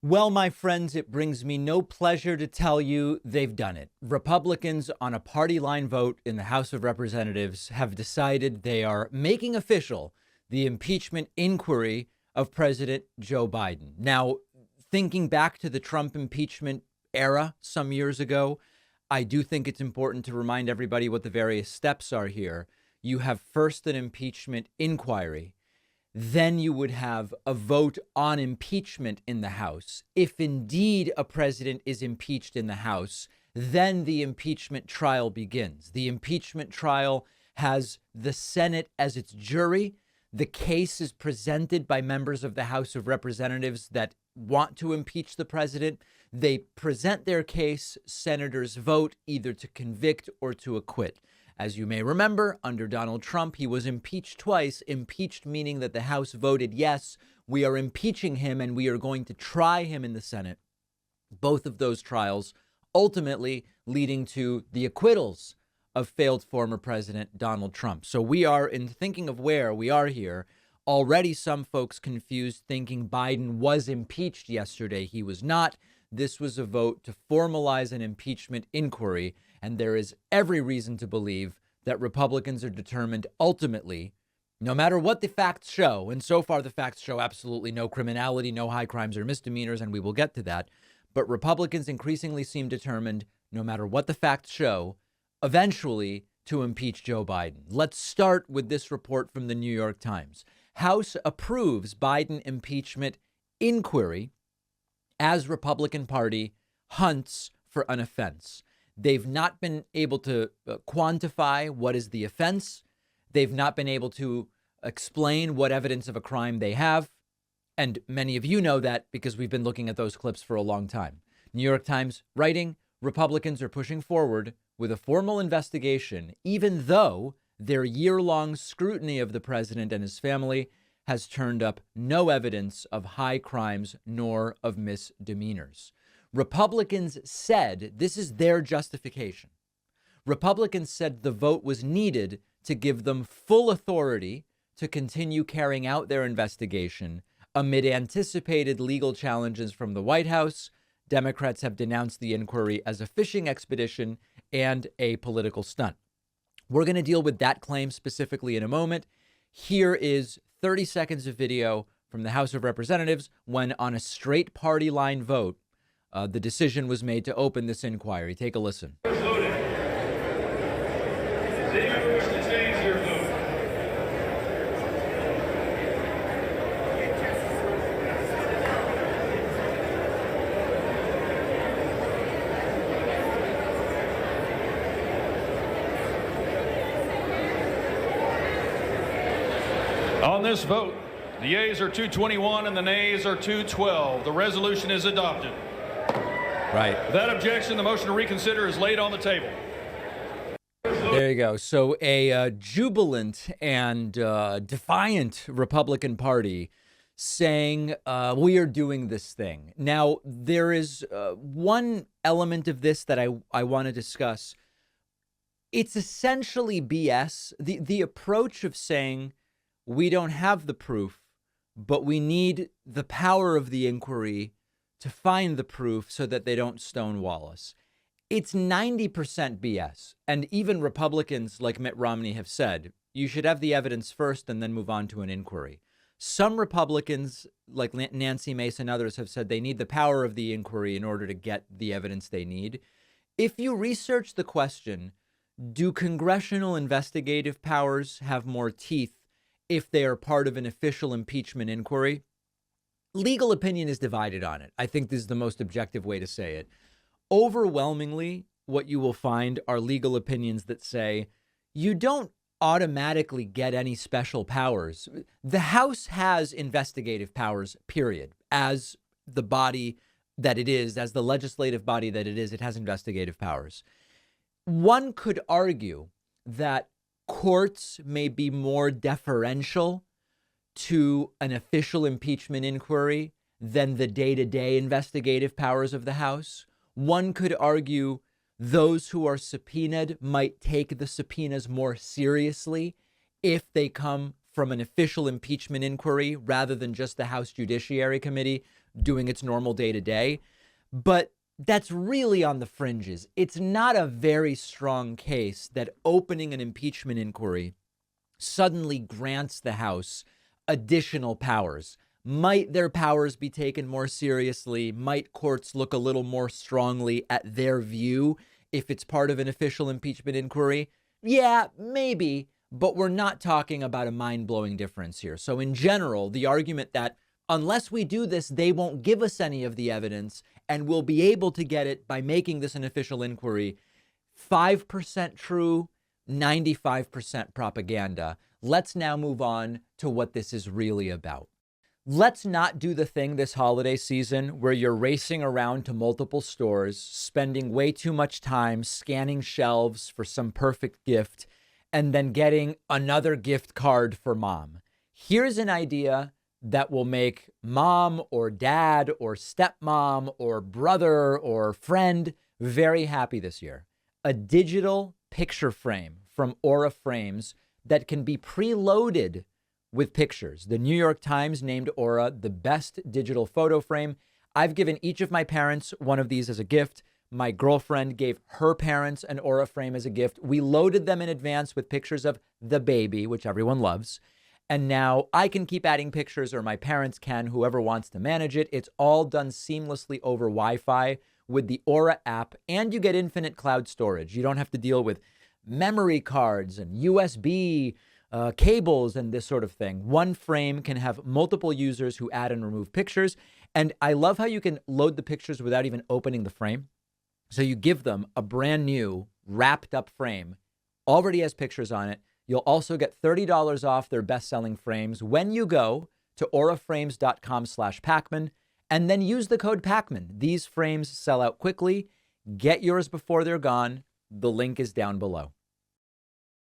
Well, my friends, it brings me no pleasure to tell you they've done it. Republicans on a party line vote in the House of Representatives have decided they are making official the impeachment inquiry of President Joe Biden. Now, thinking back to the Trump impeachment era some years ago, I do think it's important to remind everybody what the various steps are here. You have first an impeachment inquiry. Then you would have a vote on impeachment in the House. If indeed a president is impeached in the House, then the impeachment trial begins. The impeachment trial has the Senate as its jury. The case is presented by members of the House of Representatives that want to impeach the president. They present their case. Senators vote either to convict or to acquit. As you may remember, under Donald Trump, he was impeached twice. Impeached meaning that the House voted, yes, we are impeaching him and we are going to try him in the Senate. Both of those trials ultimately leading to the acquittals of failed former President Donald Trump. So we are, in thinking of where we are here, already some folks confused, thinking Biden was impeached yesterday. He was not. This was a vote to formalize an impeachment inquiry. And there is every reason to believe that Republicans are determined ultimately, no matter what the facts show, and so far the facts show absolutely no criminality, no high crimes or misdemeanors, and we will get to that. But Republicans increasingly seem determined, no matter what the facts show, eventually to impeach Joe Biden. Let's start with this report from the New York Times. House approves Biden impeachment inquiry as Republican Party hunts for an offense. They've not been able to quantify what is the offense. They've not been able to explain what evidence of a crime they have. And many of you know that because we've been looking at those clips for a long time. New York Times writing, Republicans are pushing forward with a formal investigation, even though their year-long scrutiny of the president and his family has turned up no evidence of high crimes nor of misdemeanors. Republicans said this is their justification. Republicans said the vote was needed to give them full authority to continue carrying out their investigation amid anticipated legal challenges from the White House. Democrats have denounced the inquiry as a fishing expedition and a political stunt. We're going to deal with that claim specifically in a moment. Here is 30 seconds of video from the House of Representatives when, on a straight party line vote, the decision was made to open this inquiry. Take a listen. On this vote, the yeas are 221 and the nays are 212. The resolution is adopted. Right. Without objection, the motion to reconsider is laid on the table. There you go. So a jubilant and defiant Republican Party saying we are doing this thing. Now, there is one element of this that I want to discuss. It's essentially BS. The approach of saying we don't have the proof, but we need the power of the inquiry to find the proof so that they don't stonewall us. It's 90% BS. And even Republicans like Mitt Romney have said, you should have the evidence first and then move on to an inquiry. Some Republicans like Nancy Mace and others have said they need the power of the inquiry in order to get the evidence they need. If you research the question, do congressional investigative powers have more teeth if they are part of an official impeachment inquiry? Legal opinion is divided on it. I think this is the most objective way to say it. Overwhelmingly, what you will find are legal opinions that say you don't automatically get any special powers. The House has investigative powers, period. As the body that it is, as the legislative body that it is, it has investigative powers. One could argue that courts may be more deferential to an official impeachment inquiry than the day-to-day investigative powers of the House. One could argue those who are subpoenaed might take the subpoenas more seriously if they come from an official impeachment inquiry rather than just the House Judiciary Committee doing its normal day to day. But that's really on the fringes. It's not a very strong case that opening an impeachment inquiry suddenly grants the House additional powers. Might their powers be taken more seriously? Might courts look a little more strongly at their view if it's part of an official impeachment inquiry? Yeah, maybe, but we're not talking about a mind-blowing difference here. So in general, the argument that unless we do this, they won't give us any of the evidence and we'll be able to get it by making this an official inquiry, 5% true, 95% propaganda. Let's now move on to what this is really about. Let's not do the thing this holiday season where you're racing around to multiple stores, spending way too much time scanning shelves for some perfect gift, and then getting another gift card for mom. Here's an idea that will make mom or dad or stepmom or brother or friend very happy this year. A digital picture frame from Aura Frames that can be preloaded with pictures. The New York Times named Aura the best digital photo frame. I've given each of my parents one of these as a gift. My girlfriend gave her parents an Aura frame as a gift. We loaded them in advance with pictures of the baby, which everyone loves. And now I can keep adding pictures, or my parents can, whoever wants to manage it. It's all done seamlessly over Wi-Fi with the Aura app, and you get infinite cloud storage. You don't have to deal with memory cards and USB cables and this sort of thing. One frame can have multiple users who add and remove pictures. And I love how you can load the pictures without even opening the frame. So you give them a brand new wrapped up frame, already has pictures on it. You'll also get $30 off their best-selling frames when you go to auraframes.com/Pacman and then use the code Pacman. These frames sell out quickly. Get yours before they're gone. The link is down below.